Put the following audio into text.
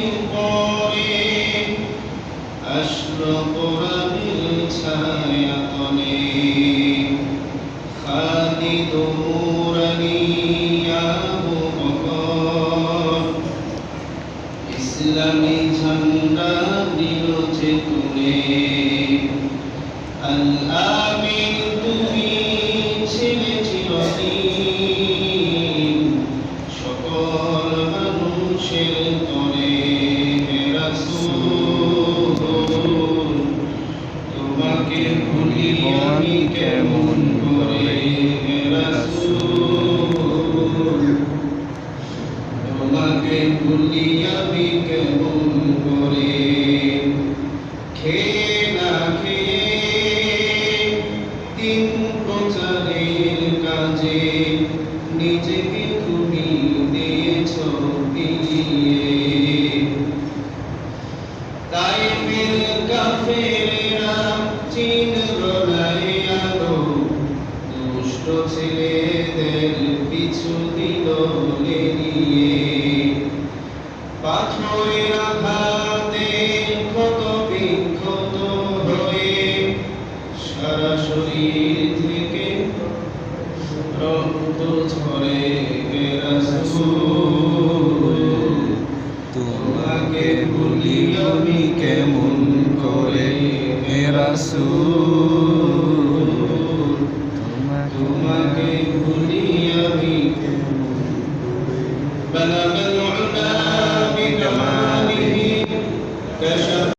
يقارئ أشرق بالسايقني خالد نورني يا مبقر إسلامي ঝান্ডা দিল চেতনে আল আমিন তুমি ছিলে চিরদিন সকল মানুষের তরে হে রাসূল তোমাকে ভুলি আমি কেমন করে হে রাসূল তোমাকে ভুলি আমি কেমন করে খেয়ে না খেয়ে দিন প্রচারের কাজে নিজেকে তুমি দিয়েছ বিলিয়ে তাইফের কাফেরেরা চিনল না আলো দুষ্ট ছেলেদের পিছু দিল লেলিয়ে পাথরের আঘাতে ক্ষত বিক্ষত হয়ে সারা শরীর থেকে রক্ত ঝরে হে রাসূল তোমাকে ভুলি আমি কেমন করে হে রাসূল তোমাকে ভুলি আমি بلغ العلا بكماله كشف